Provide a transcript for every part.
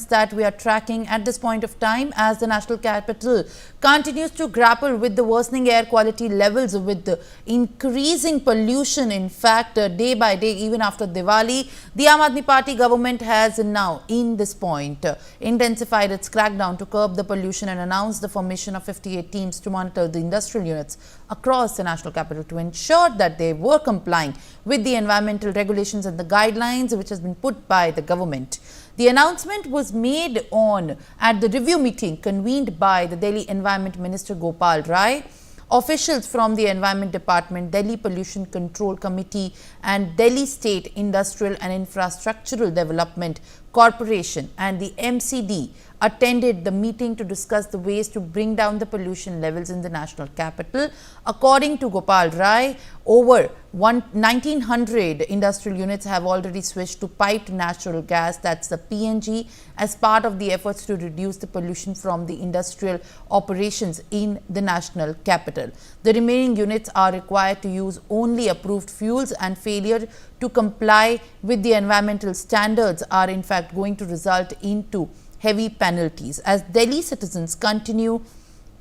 that we are tracking at this point of time, as the national capital continues to grapple with the worsening air quality levels, with the increasing pollution. In fact, day by day, even after Diwali, the Aam Aadmi Party government has now, in this point, intensified its crackdown to curb the pollution and announced the formation of 58 teams to monitor the industrial units across the national capital to ensure that they were complying with the environmental regulations and the guidelines which has been put by the government. The announcement was made at the review meeting convened by the Delhi Environment Minister Gopal Rai, officials from the Environment Department, Delhi Pollution Control Committee and Delhi State Industrial and Infrastructural Development Corporation and the MCD attended the meeting to discuss the ways to bring down the pollution levels in the national capital. According to Gopal Rai, over 1,900 industrial units have already switched to piped natural gas, that's the PNG, as part of the efforts to reduce the pollution from the industrial operations in the national capital. The remaining units are required to use only approved fuels, and failure to comply with the environmental standards are in fact going to result into heavy penalties. As Delhi citizens continue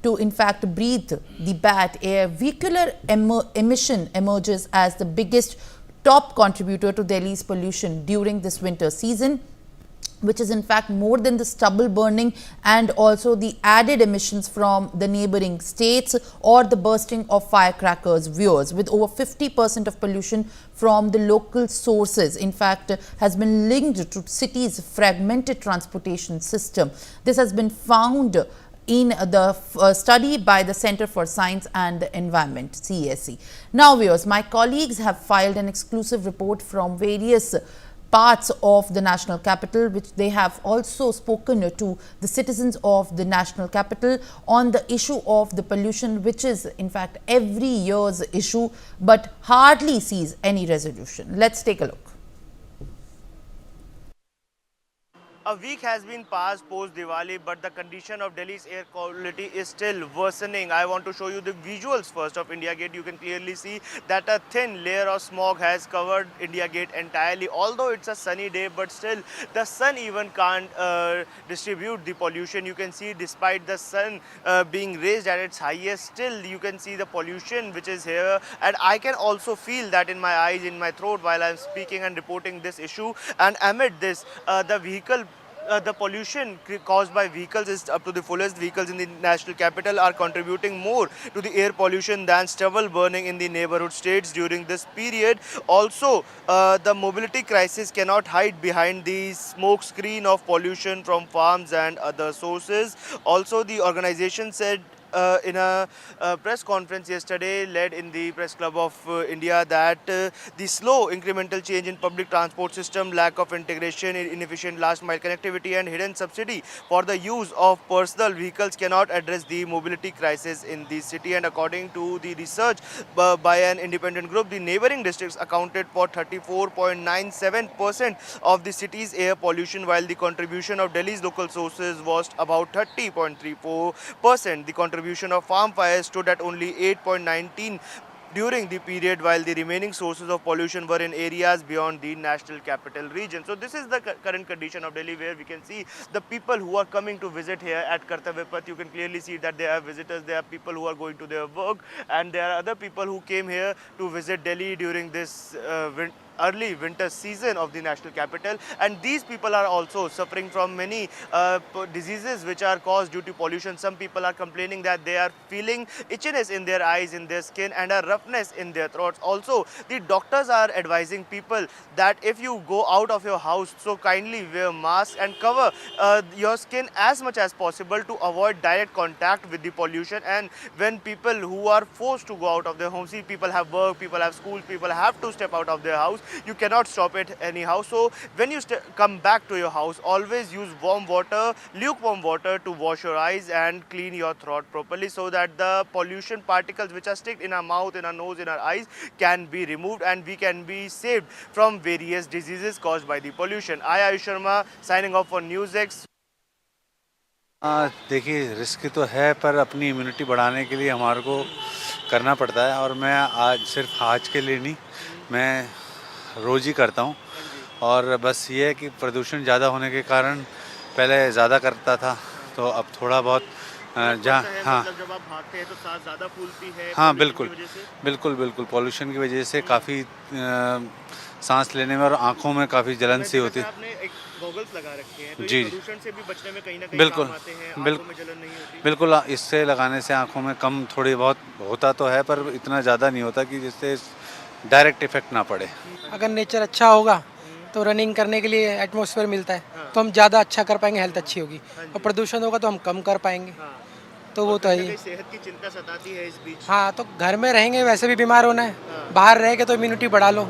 to in fact breathe the bad air, vehicular emission emerges as the biggest top contributor to Delhi's pollution during this winter season, which is in fact more than the stubble burning and also the added emissions from the neighboring states or the bursting of firecrackers, viewers, with over 50% of pollution from the local sources, in fact, has been linked to cities' fragmented transportation system. This has been found in the study by the Center for Science and the Environment, CSE. Now, viewers, my colleagues have filed an exclusive report from various parts of the national capital, which they have also spoken to the citizens of the national capital on the issue of the pollution, which is in fact every year's issue but hardly sees any resolution. Let's take a look. A week has been passed post Diwali, but the condition of Delhi's air quality is still worsening. I want to show you the visuals first of India Gate. You can clearly see that a thin layer of smog has covered India Gate entirely. Although it's a sunny day, but still the sun even can't distribute the pollution. You can see despite the sun being raised at its highest, still you can see the pollution which is here. And I can also feel that in my eyes, in my throat while I'm speaking and reporting this issue. And amid this, the pollution caused by vehicles is up to the fullest. Vehicles in the national capital are contributing more to the air pollution than stubble burning in the neighborhood states during this period. Also, the mobility crisis cannot hide behind the smoke screen of pollution from farms and other sources. Also, the organization said in a press conference yesterday led in the Press Club of India that the slow incremental change in public transport system, lack of integration, inefficient last mile connectivity and hidden subsidy for the use of personal vehicles cannot address the mobility crisis in the city. And according to the research by an independent group, the neighboring districts accounted for 34.97% of the city's air pollution, while the contribution of Delhi's local sources was about 30.34%. The contribution of farm fires stood at only 8.19 during the period, while the remaining sources of pollution were in areas beyond the national capital region. So this is the current condition of Delhi, where we can see the people who are coming to visit here at Kartavya Path. You can clearly see that there are visitors, there are people who are going to their work, and there are other people who came here to visit Delhi during this early winter season of the national capital. And these people are also suffering from many diseases which are caused due to pollution. Some people are complaining that they are feeling itchiness in their eyes, in their skin, and a roughness in their throats. Also, the doctors are advising people that if you go out of your house, so kindly wear masks and cover your skin as much as possible to avoid direct contact with the pollution. And when people who are forced to go out of their home, see, people have work, people have schools, people have to step out of their house, you cannot stop it anyhow. So when you come back to your house, always use warm water, lukewarm water to wash your eyes and clean your throat properly, so that the pollution particles which are stuck in our mouth, in our nose, in our eyes can be removed and we can be saved from various diseases caused by the pollution. I, Ayush Sharma, signing off for NewsX. देखिए, risk तो है, पर अपनी immunity बढ़ाने के लिए हमारे को करना पड़ता है। और मैं सिर्फ आज के लिए नहीं, मैं रोज़ ही करता हूँ। और बस ये है कि प्रदूषण ज़्यादा होने के कारण पहले ज़्यादा करता था, तो अब थोड़ा बहुत जहाँ हाँ मतलब जब आप भागते हैं तो सांस ज़्यादा फूलती है हाँ pollution बिल्कुल की वजह से? बिल्कुल बिल्कुल पॉल्यूशन की वजह से काफ़ी सांस लेने में और आँखों में काफ़ी जलन सी होती है। आपने एक गॉगल्स लगा रखे हैं तो जी, ये जी। प्रदूषण से भी बचने में कहीं ना कहीं बिल्कुल काम आते हैं, बिल, आंखों में जलन नहीं होती? बिल्कुल इससे लगाने से आँखों में कम थोड़ी बहुत होता तो है, पर इतना ज़्यादा नहीं होता कि जिससे डायरेक्ट इफेक्ट ना पड़े। अगर नेचर अच्छा होगा तो रनिंग करने के लिए एटमॉस्फेयर मिलता है तो हम ज़्यादा अच्छा कर पाएंगे, हेल्थ अच्छी होगी। और प्रदूषण होगा तो हम कम कर पाएंगे, तो वो तो है ही। सेहत की चिंता सताती है इस बीच। हाँ, तो घर में रहेंगे वैसे भी बीमार होना है, बाहर रहेंगे तो इम्यूनिटी बढ़ा लो,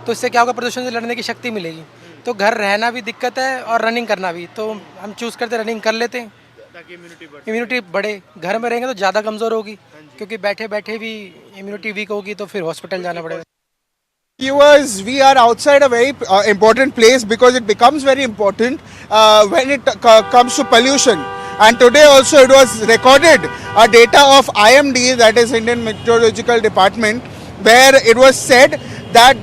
तो इससे क्या होगा, प्रदूषण से लड़ने की शक्ति मिलेगी। तो घर रहना भी दिक्कत है और रनिंग करना भी, तो हम चूज़ करते रनिंग कर लेते हैं ताकि इम्यूनिटी बढ़े। घर में रहेंगे तो ज़्यादा कमज़ोर होगी, क्योंकि बैठे बैठे भी इम्यूनिटी वीक होगी तो फिर हॉस्पिटल जाना पड़ेगा। Viewers, we are outside a very important place because it becomes very important when it comes to pollution. And today also it was recorded a data of IMD, that is Indian Meteorological Department, where it was said that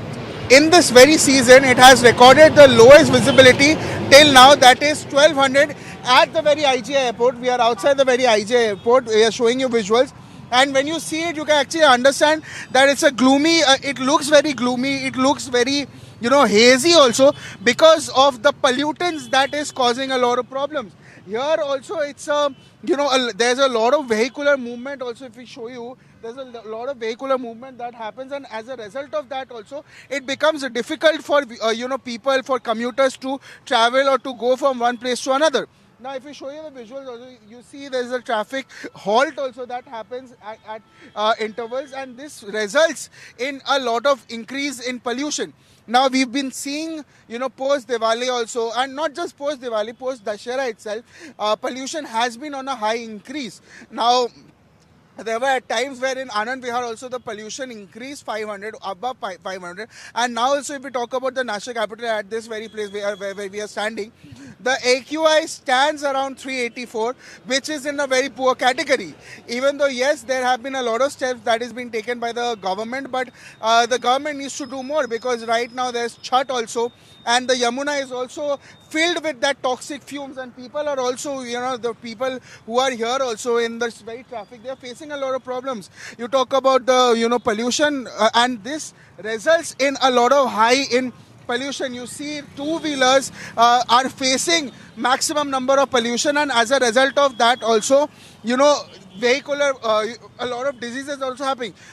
in this very season it has recorded the lowest visibility till now, that is 1200 at the very IGI airport. We are outside the very IGI airport. We are showing you visuals. And when you see it, you can actually understand that it's a gloomy, it looks very gloomy, it looks very, hazy also because of the pollutants that is causing a lot of problems. Here also it's there's a lot of vehicular movement also. If we show you, there's a lot of vehicular movement that happens, and as a result of that also, it becomes difficult for, people, for commuters to travel or to go from one place to another. Now, if we show you the visuals also, you see there's a traffic halt also that happens at intervals, and this results in a lot of increase in pollution. Now, we've been seeing, post Diwali also, and not just post Diwali, post Dashera itself, pollution has been on a high increase. Now, there were times where in Anand Vihar also the pollution increased 500, above 500. And now also if we talk about the national capital at this very place where we are standing, the AQI stands around 384, which is in a very poor category. Even though, yes, there have been a lot of steps that is being taken by the government, but the government needs to do more, because right now there's Chhat also, and the Yamuna is also filled with that toxic fumes, and people are also, the people who are here also in this very traffic, they are facing a lot of problems. You talk about the, pollution, and this results in a lot of high in pollution. You see two-wheelers are facing maximum number of pollution, and as a result of that also, vehicular, a lot of diseases also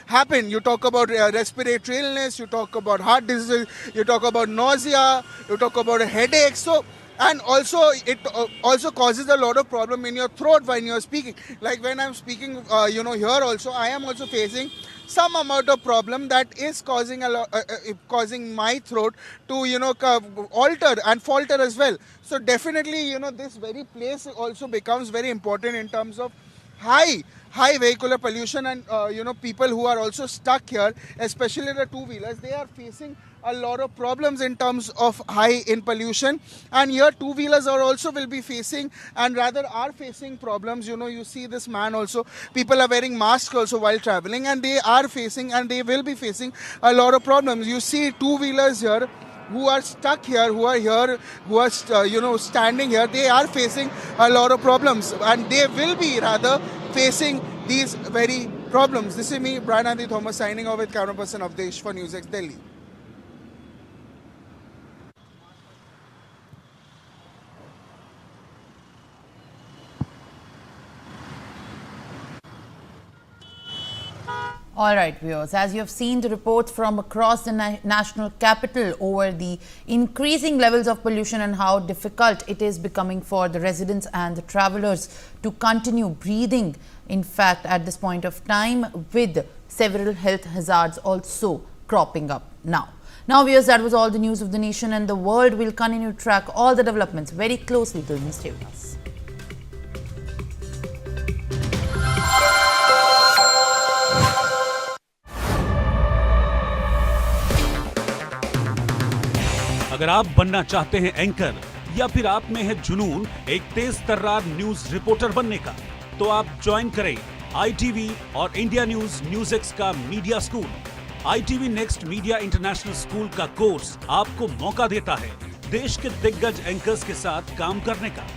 happen. You talk about respiratory illness, you talk about heart disease, you talk about nausea, you talk about headaches. So, and also it also causes a lot of problem in your throat when you're speaking. Like when I'm speaking, here also, I am also facing some amount of problem that is causing causing my throat to alter and falter as well. So definitely this very place also becomes very important in terms of high vehicular pollution, and people who are also stuck here, especially the two-wheelers, they are facing a lot of problems in terms of high in pollution. And here two-wheelers are also will be facing, and rather are facing problems. You see this man also, people are wearing masks also while traveling, and they are facing and they will be facing a lot of problems. You see two-wheelers here who are stuck here, who are standing here, they are facing a lot of problems, and they will be rather facing these very problems. This is me, Brian Andy Thomas, signing off with camera person of Desh for NewsX Delhi. All right, viewers, as you have seen the reports from across the national capital over the increasing levels of pollution and how difficult it is becoming for the residents and the travelers to continue breathing, in fact, at this point of time, with several health hazards also cropping up now. Now, viewers, that was all the news of the nation and the world. We'll continue to track all the developments very closely till you stay with us. अगर आप बनना चाहते हैं anchor, या फिर आप में है जुनून एक तेज तर्रार न्यूज रिपोर्टर बनने का, तो आप ज्वाइन करें ITV और इंडिया न्यूज NewsX का media school. ITV next media international school का कोर्स आपको मौका देता है देश के दिग्गज एंकर्स के साथ काम करने का।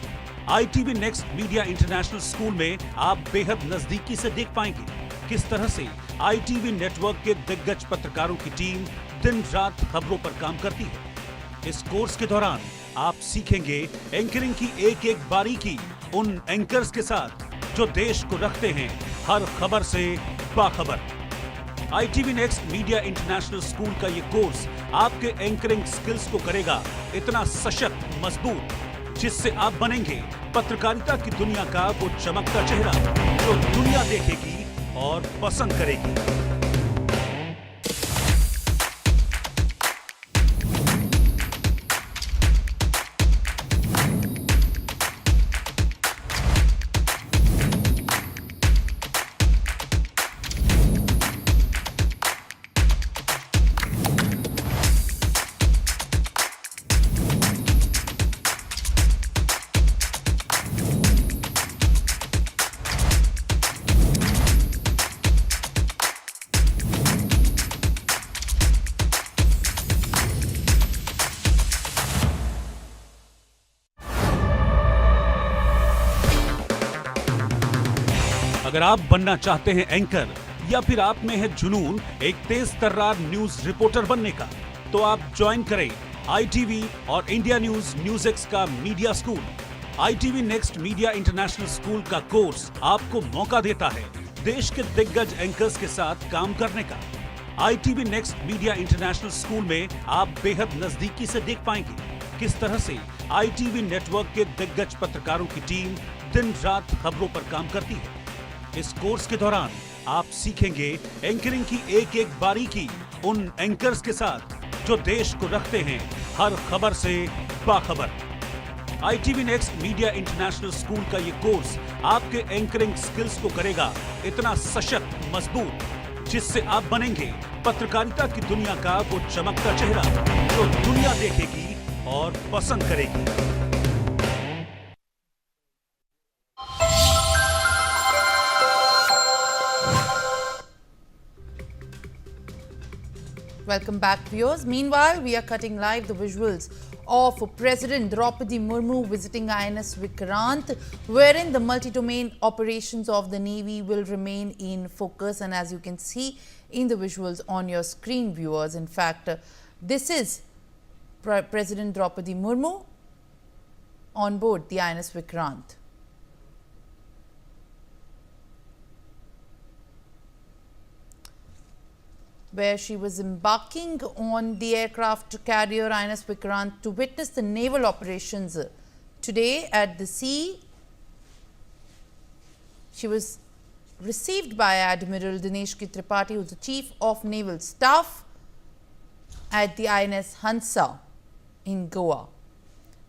ITV next media international school में आप बेहद नजदीकी से देख पाएंगे किस तरह से ITV नेटवर्क के दिग्गज पत्रकारों की टीम दिन रात खबरों पर काम करती है। इस कोर्स के दौरान आप सीखेंगे एंकरिंग की एक एक बारीकी उन एंकर्स के साथ जो देश को रखते हैं हर खबर से बाखबर। ITV next media international school का ये कोर्स आपके एंकरिंग स्किल्स को करेगा इतना सशक्त मजबूत जिससे आप बनेंगे पत्रकारिता की दुनिया का वो चमकता चेहरा जो दुनिया देखेगी और पसंद करेगी। अगर आप बनना चाहते हैं एंकर या फिर आप में है जुनून एक तेज तर्रार न्यूज रिपोर्टर बनने का, तो आप ज्वाइन करें ITV और इंडिया न्यूज NewsX का media school. ITV next media international school का कोर्स आपको मौका देता है देश के दिग्गज एंकर्स के साथ काम करने का। ITV next media international school में आप बेहद नजदीकी से देख पाएंगे किस तरह से ITV नेटवर्क के दिग्गज पत्रकारों की टीम दिन रात खबरों पर काम करती है। इस कोर्स के दौरान आप सीखेंगे एंकरिंग की एक एक बारीकी उन एंकर्स के साथ जो देश को रखते हैं हर खबर से बाखबर। ITV next media international school का ये कोर्स आपके एंकरिंग स्किल्स को करेगा इतना सशक्त मजबूत जिससे आप बनेंगे पत्रकारिता की दुनिया का वो चमकता चेहरा जो दुनिया देखेगी और पसंद करेगी। Welcome back, viewers. Meanwhile, we are cutting live the visuals of President Draupadi Murmu visiting INS Vikrant, wherein the multi-domain operations of the Navy will remain in focus. And as you can see in the visuals on your screen, viewers, in fact, this is President Draupadi Murmu on board the INS Vikrant. Where she was embarking on the aircraft carrier INS Vikrant to witness the naval operations today at the sea. She was received by Admiral Dinesh Tripathi, who is the Chief of Naval Staff at the INS Hansa in Goa,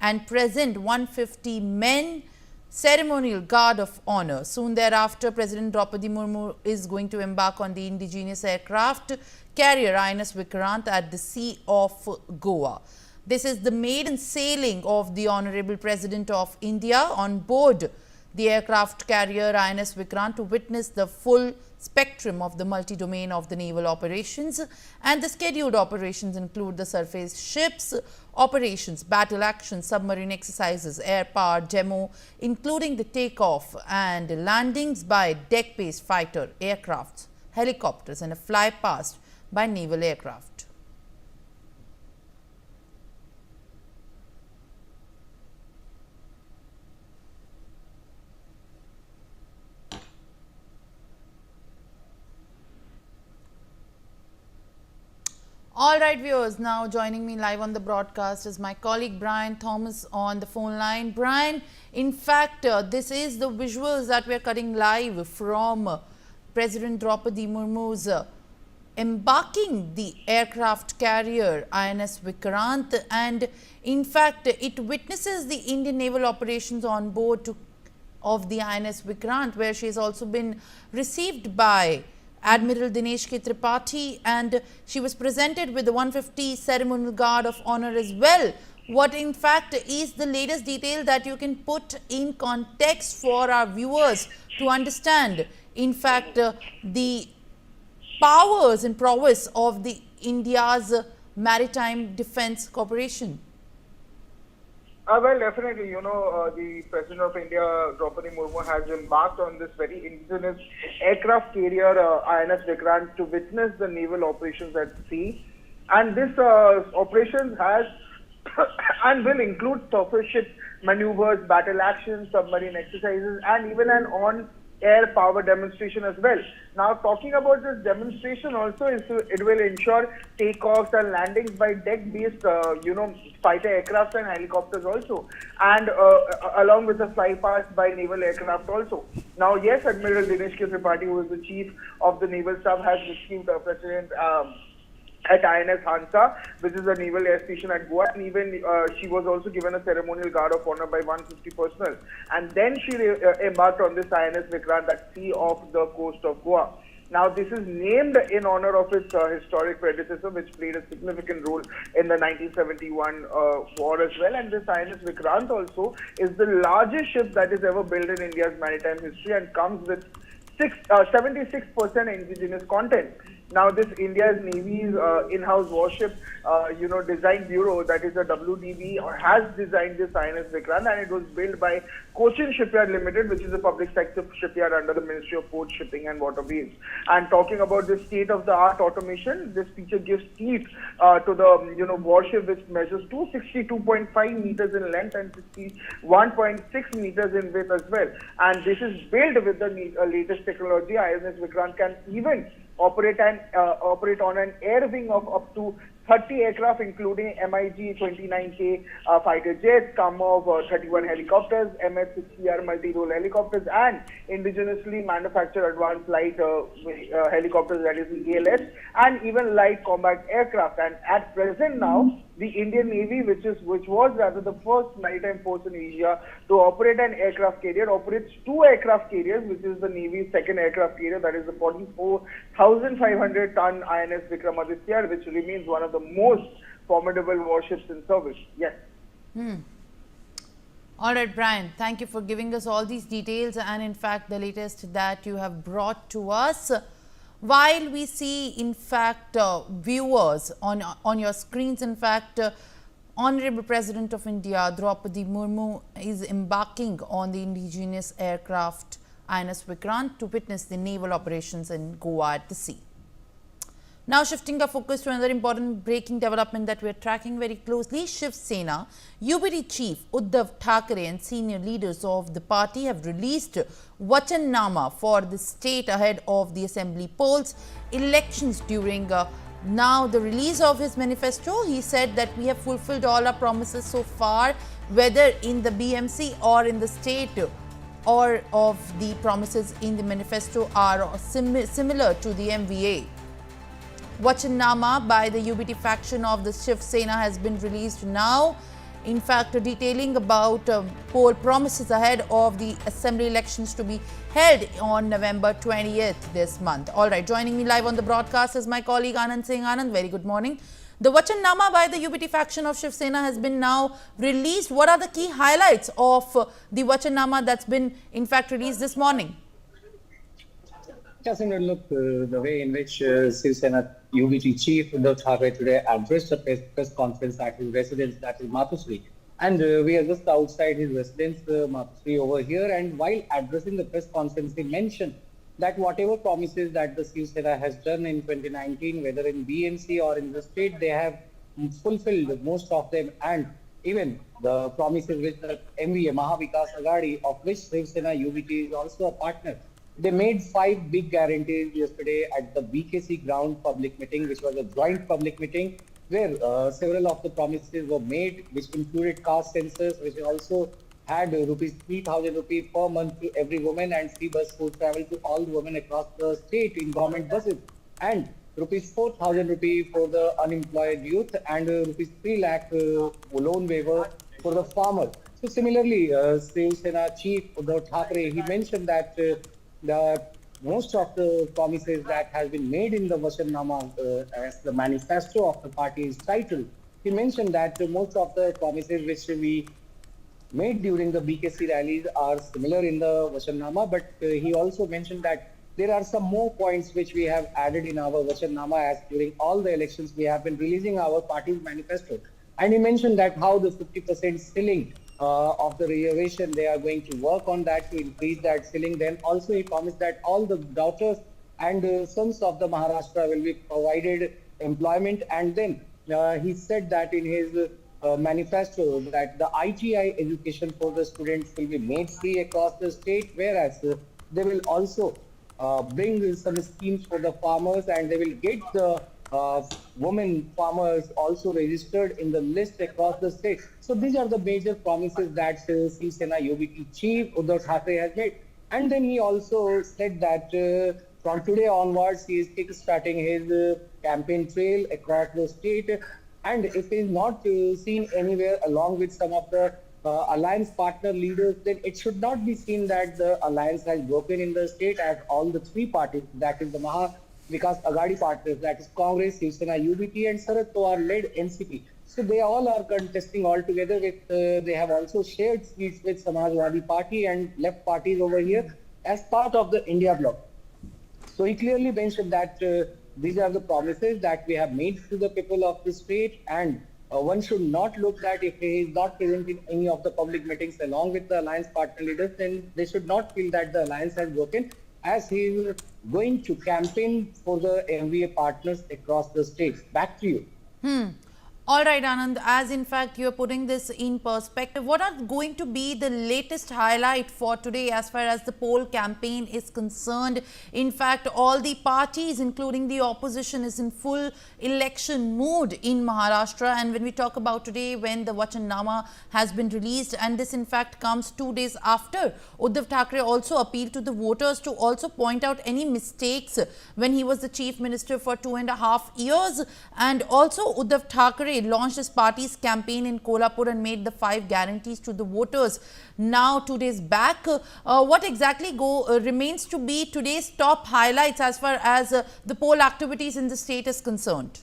and present 150 men ceremonial guard of honor. Soon thereafter, President Draupadi Murmu is going to embark on the indigenous aircraft carrier INS Vikrant at the Sea of Goa. This is the maiden sailing of the Honorable President of India on board the aircraft carrier INS Vikrant to witness the full spectrum of the multi-domain of the naval operations, and the scheduled operations include the surface ships operations, battle action, submarine exercises, air power demo, including the takeoff and landings by deck-based fighter aircrafts, helicopters, and a flypast by naval aircraft. All right, viewers, now joining me live on the broadcast is my colleague Brian Thomas on the phone line. Brian, in fact, this is the visuals that we are cutting live from President Draupadi Murmu's embarking the aircraft carrier INS Vikrant, and in fact, it witnesses the Indian naval operations on board of the INS Vikrant, where she has also been received by Admiral Dinesh Tripathi, and she was presented with the 150 ceremonial guard of honor as well. What in fact is the latest detail that you can put in context for our viewers to understand, in fact, the powers and prowess of the India's Maritime Defence Corporation? Well, definitely, the President of India, Draupadi Murmu, has embarked on this very indigenous aircraft carrier, INS Vikrant, to witness the naval operations at sea. And this operation has and will include surface ship maneuvers, battle actions, submarine exercises, and even an on-air power demonstration as well. Now, talking about this demonstration also, it will ensure takeoffs and landings by deck-based, fighter aircraft and helicopters also, and along with the flypast by naval aircraft also. Now, yes, Admiral Dinesh K. Tripathi, who is the chief of the naval staff, has received President at INS Hansa, which is a naval air station at Goa, and even she was also given a ceremonial guard of honor by 150 personnel. And then she embarked on this INS Vikrant at sea off the coast of Goa. Now, this is named in honor of its historic predecessor, which played a significant role in the 1971 war as well. And this INS Vikrant also is the largest ship that is ever built in India's maritime history and comes with 76% indigenous content. Now, this India's Navy's in-house warship, design bureau, that is a WDB, has designed this INS Vikrant, and it was built by Cochin Shipyard Limited, which is a public sector shipyard under the Ministry of Port, Shipping and Waterways. And talking about the state-of-the-art automation, this feature gives teeth to the warship, which measures 262.5 meters in length and 61.6 meters in width as well. And this is built with the latest technology. INS Vikrant can even operate on an air wing of up to 30 aircraft, including MiG-29K fighter jets, Kamov 31 helicopters, MS-60R multi-role helicopters, and indigenously manufactured advanced light helicopters, that is the ALS, and even light combat aircraft. And at present now, the Indian Navy, which was rather the first maritime force in Asia to operate an aircraft carrier, operates two aircraft carriers, which is the Navy's second aircraft carrier, that is the 44,500-ton INS Vikramaditya, which remains one of the most formidable warships in service. Yes. All right, Brian, thank you for giving us all these details and in fact the latest that you have brought to us. While we see in fact viewers on your screens, in fact Honorable President of India Draupadi Murmu is embarking on the indigenous aircraft INS Vikrant to witness the naval operations in Goa at the sea. Now shifting our focus to another important breaking development that we are tracking very closely, Shiv Sena, UBT Chief Uddhav Thackeray and senior leaders of the party have released Vachannama for the state ahead of the assembly polls elections. During now the release of his manifesto, he said that we have fulfilled all our promises so far, whether in the BMC or in the state, or of the promises in the manifesto are similar to the MVA. Vachannama by the UBT faction of the Shiv Sena has been released now, in fact detailing about poll promises ahead of the assembly elections to be held on November 20th this month. All right, joining me live on the broadcast is my colleague Anand Singh. Anand, very good morning. The Vachannama by the UBT faction of Shiv Sena has been now released. What are the key highlights of the Vachannama that's been in fact released this morning? Just look, the way in which Shiv Sena UBT Chief Uddhav Thackeray today addressed a press conference at his residence, that is Matusri. And we are just outside his residence, Matusri over here. And while addressing the press conference, he mentioned that whatever promises that the Shiv Sena has done in 2019, whether in BMC or in the state, they have fulfilled most of them. And even the promises with the MVA, Mahavikas Aghadi, of which Shiv Sena UBT is also a partner. They made 5 big guarantees yesterday at the BKC ground public meeting, which was a joint public meeting, where several of the promises were made, which included caste census, which also had rupees 3,000 rupees per month to every woman and free bus food travel to all the women across the state in government buses, and rupees 4,000 rupees for the unemployed youth, and rupees 3 lakh loan waiver for the farmer. So similarly, Shiv Sena Chief Uddhav Thackeray, he mentioned that most of the promises that has been made in the Vachannama, as the manifesto of the party is titled, he mentioned that most of the promises which we made during the BKC rallies are similar in the Vachannama, but he also mentioned that there are some more points which we have added in our Vachannama, as during all the elections we have been releasing our party's manifesto. And he mentioned that how the 50% ceiling of the reservation, they are going to work on that to increase that ceiling. Then also he promised that all the daughters and sons of the Maharashtra will be provided employment. And then he said that in his manifesto that the ITI education for the students will be made free across the state, whereas they will also bring some schemes for the farmers, and they will get the women farmers also registered in the list across the state. So these are the major promises that Shiv Sena UBT chief Uddhav Thackeray has made. And then he also said that from today onwards, he is kick-starting his campaign trail across the state. And if he is not seen anywhere along with some of the alliance partner leaders, then it should not be seen that the alliance has broken in the state, as all the three parties, that is the Maha Vikas Aghadi partners, that is Congress, Shiv Sena UBT and Sharad Pawar led NCP. So they all are contesting all together with, they have also shared seats with Samajwadi Party and left parties over here as part of the India bloc. So he clearly mentioned that these are the promises that we have made to the people of the state, and one should not look that if he is not present in any of the public meetings along with the alliance partner leaders, then they should not feel that the alliance has broken, as he is going to campaign for the MVA partners across the states. Back to you. All right, Anand, as in fact you are putting this in perspective, what are going to be the latest highlight for today as far as the poll campaign is concerned? In fact, all the parties, including the opposition, is in full election mood in Maharashtra. And when we talk about today, when the Vachannama has been released, and this in fact comes 2 days after Uddhav Thackeray also appealed to the voters to also point out any mistakes when he was the chief minister for 2.5 years. And also Uddhav Thackeray launched his party's campaign in Kolhapur and made the 5 guarantees to the voters. Now 2 days back, what exactly remains to be today's top highlights as far as the poll activities in the state is concerned?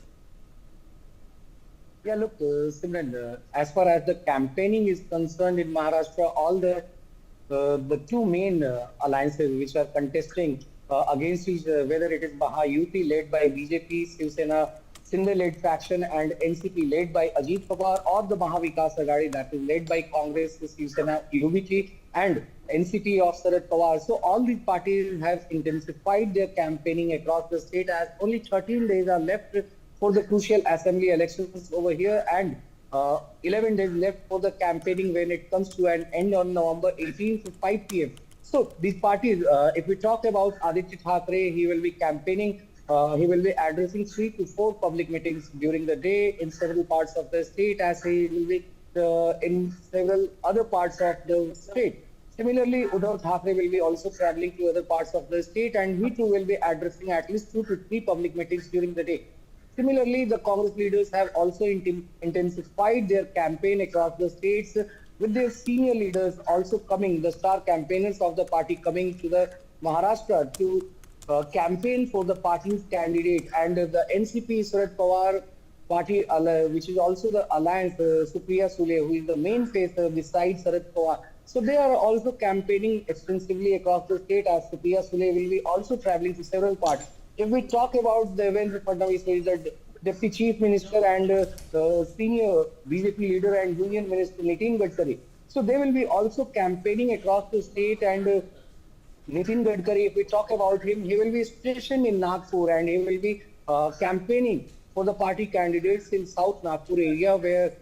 Yeah, look, Simran, as far as the campaigning is concerned in Maharashtra, all the two main alliances which are contesting against each, whether it is Mahayuti led by BJP, Shiv Sena Sindhe-led faction, and NCP led by Ajit Pawar, or the Mahavikas Aghadi that is led by Congress, Shiv Sena UBT and NCP of Sharad Pawar. So all these parties have intensified their campaigning across the state, as only 13 days are left for the crucial assembly elections over here, and 11 days left for the campaigning when it comes to an end on November 18th at 5 p.m. So these parties, if we talk about Aditya Thackeray, he will be campaigning. He will be addressing 3 to 4 public meetings during the day in several parts of the state, as he will be in several other parts of the state. Similarly, Uddhav Thackeray will be also traveling to other parts of the state, and he too will be addressing at least 2 to 3 public meetings during the day. Similarly, the Congress leaders have also intensified their campaign across the states, with their senior leaders also coming, the star campaigners of the party coming to the Maharashtra to campaign for the party's candidate. And the NCP Sharad Pawar party, which is also the alliance, Supriya Sule, who is the main face besides Sharad Pawar. So they are also campaigning extensively across the state, as Supriya Sule will be also traveling to several parts. If we talk about Devendra Fadnavis, who is the Deputy Chief Minister and senior BJP leader and Union Minister Nitin Gadkari, so they will be also campaigning across the state. And Nitin Gadkari, if we talk about him, he will be stationed in Nagpur, and he will be campaigning for the party candidates in South Nagpur area, where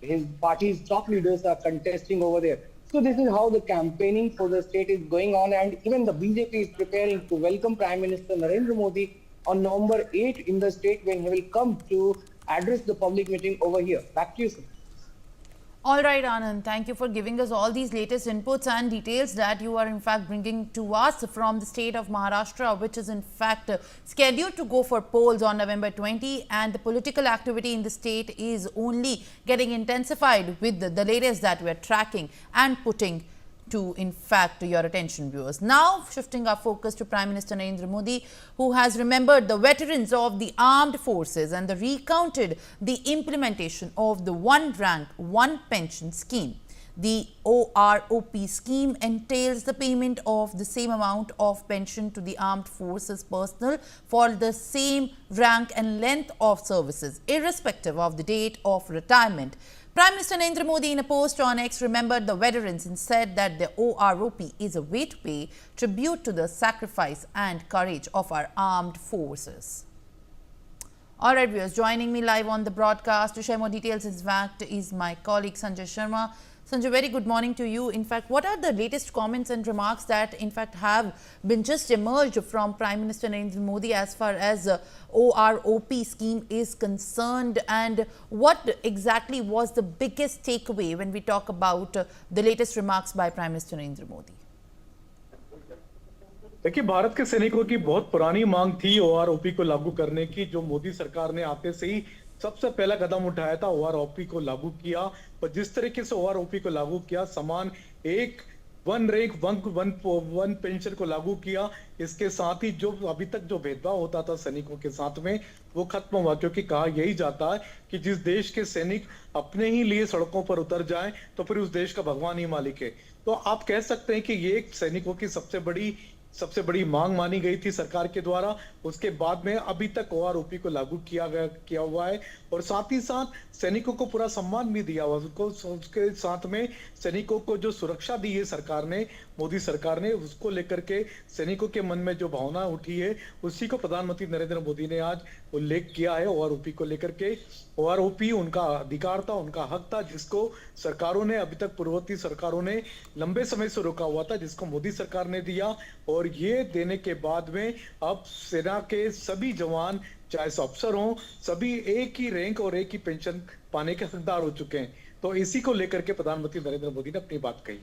his party's top leaders are contesting over there. So this is how the campaigning for the state is going on, and even the BJP is preparing to welcome Prime Minister Narendra Modi on November 8 in the state, when he will come to address the public meeting over here. Back to you, sir. All right, Anand, thank you for giving us all these latest inputs and details that you are in fact bringing to us from the state of Maharashtra, which is in fact scheduled to go for polls on November 20, and the political activity in the state is only getting intensified with the latest that we are tracking and putting to in fact your attention, viewers. Now shifting our focus to Prime Minister Narendra Modi, who has remembered the veterans of the armed forces and recounted the implementation of the one rank, one pension scheme. The OROP scheme entails the payment of the same amount of pension to the armed forces personnel for the same rank and length of services, irrespective of the date of retirement. Prime Minister Narendra Modi, in a post on X, remembered the veterans and said that the OROP is a way to pay tribute to the sacrifice and courage of our armed forces. All right, viewers, joining me live on the broadcast to share more details, in fact, is my colleague Sanjay Sharma. Sanjay, very good morning to you. In fact, what are the latest comments and remarks that, in fact, have been just emerged from Prime Minister Narendra Modi as far as OROP scheme is concerned, and what exactly was the biggest takeaway when we talk about the latest remarks by Prime Minister Narendra Modi? देखिए, भारत के सैनिकों की बहुत पुरानी मांग थी OROP को लागू करने की, जो मोदी सरकार ने आते से ही सबसे पहला कदम उठाया था, ओआरओपी को लागू किया। और जिस तरीके से ओआरओपी को लागू किया, समान एक वन रैंक वन पेंशन को लागू किया, इसके साथ ही जो अभी तक जो भेदभाव होता था सैनिकों के साथ में, वो खत्म हुआ। क्योंकि कहा यही जाता है कि जिस देश के सैनिक अपने ही लिए सड़कों पर उतर जाएं, तो फिर उस देश का भगवान ही मालिक है। तो आप कह सकते हैं कि ये सैनिकों की सबसे बड़ी मांग मानी गई थी सरकार के द्वारा। उसके बाद में अभी तक ओआरओपी को लागू किया हुआ है, और साथ ही साथ सैनिकों को पूरा सम्मान भी दिया हुआ उसको। उसके साथ में सैनिकों को जो सुरक्षा दी है सरकार ने, मोदी सरकार ने, उसको लेकर के सैनिकों के मन में जो भावना उठी है, उसी को प्रधानमंत्री नरेंद्र मोदी ने आज उल्लेख किया है ओआरओपी को लेकर के। ओआरओपी उनका अधिकार था, उनका हक था, जिसको सरकारों ने अभी तक पूर्ववर्ती सरकारों ने लंबे समय से रोका हुआ था, जिसको मोदी सरकार ने दिया। और ये देने के बाद में अब सेना के सभी जवान, चाहे अफसर हों, सभी एक ही रैंक और एक ही पेंशन पाने के हकदार हो चुके हैं। तो इसी को लेकर के प्रधानमंत्री नरेंद्र मोदी ने अपनी बात कही।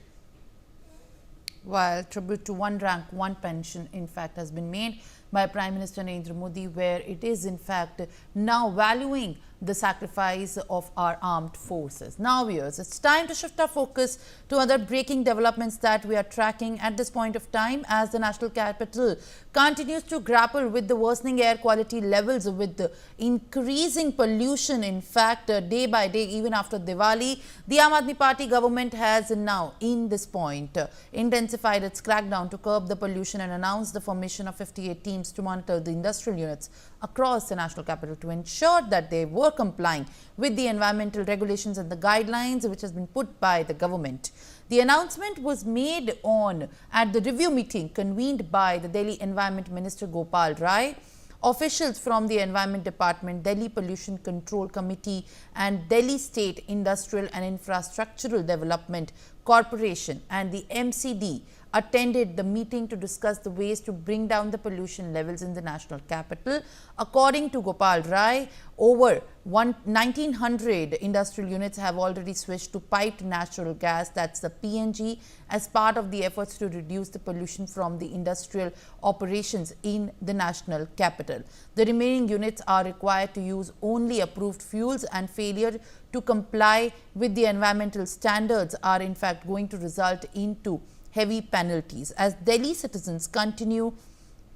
While tribute to one rank, one pension, in fact, has been made by Prime Minister Narendra Modi, where it is, in fact, now valuing the sacrifice of our armed forces. Now, viewers, it's time to shift our focus to other breaking developments that we are tracking at this point of time, as the national capital continues to grapple with the worsening air quality levels, with the increasing pollution. In fact, day by day, even after Diwali, the Aam Aadmi Party government has now, in this point, intensified its crackdown to curb the pollution and announced the formation of 58 teams to monitor the industrial units across the national capital to ensure that they were complying with the environmental regulations and the guidelines which has been put by the government. The announcement was made at the review meeting convened by the Delhi Environment Minister Gopal Rai, officials from the Environment Department, Delhi Pollution Control Committee and Delhi State Industrial and Infrastructural Development Corporation and the MCD attended the meeting to discuss the ways to bring down the pollution levels in the national capital. According to Gopal Rai, over 1900 industrial units have already switched to piped natural gas, that's the PNG, as part of the efforts to reduce the pollution from the industrial operations in the national capital. The remaining units are required to use only approved fuels, and failure to comply with the environmental standards are in fact going to result into heavy penalties. As Delhi citizens continue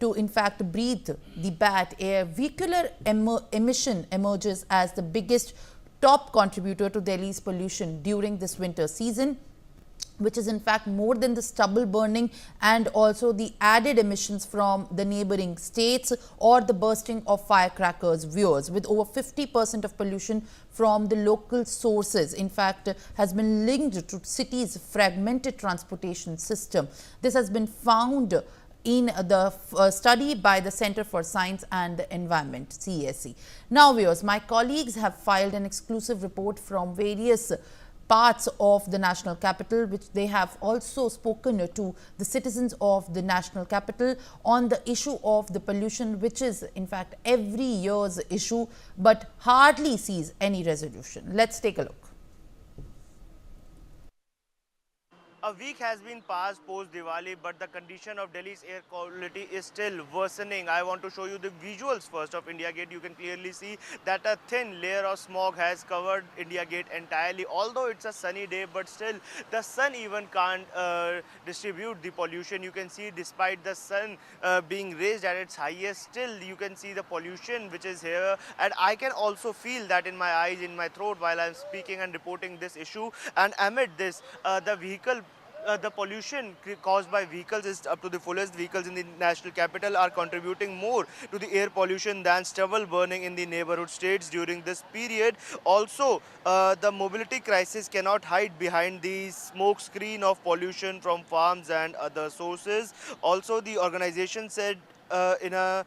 to in fact breathe the bad air, vehicular emission emerges as the biggest top contributor to Delhi's pollution during this winter season, which is in fact more than the stubble burning and also the added emissions from the neighboring states or the bursting of firecrackers. Viewers, with over 50% of pollution from the local sources, in fact, has been linked to cities' fragmented transportation system. This has been found in the study by the Center for Science and the Environment, CSE. Now, viewers, my colleagues have filed an exclusive report from various parts of the national capital, which they have also spoken to the citizens of the national capital on the issue of the pollution, which is in fact every year's issue but hardly sees any resolution. Let's take a look. A week has been passed post Diwali, but the condition of Delhi's air quality is still worsening. I want to show you the visuals first of India Gate. You can clearly see that a thin layer of smog has covered India Gate entirely. Although it's a sunny day, but still the sun even can't distribute the pollution. You can see despite the sun being raised at its highest, still you can see the pollution which is here. And I can also feel that in my eyes, in my throat while I'm speaking and reporting this issue. And amid this, the pollution caused by vehicles is up to the fullest. Vehicles in the national capital are contributing more to the air pollution than stubble burning in the neighborhood states during this period. Also, the mobility crisis cannot hide behind the smoke screen of pollution from farms and other sources. Also, the organization said in a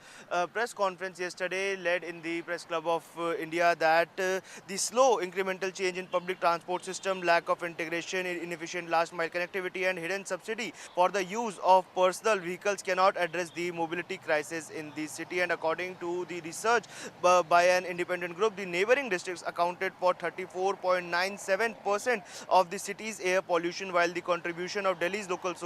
press conference yesterday led in the press club of India that the slow incremental change in public transport system, lack of integration, inefficient last mile connectivity and hidden subsidy for the use of personal vehicles cannot address the mobility crisis in the city. And according to the research by an independent group, the neighboring districts accounted for 34.97% of the city's air pollution, while the contribution of Delhi's local sources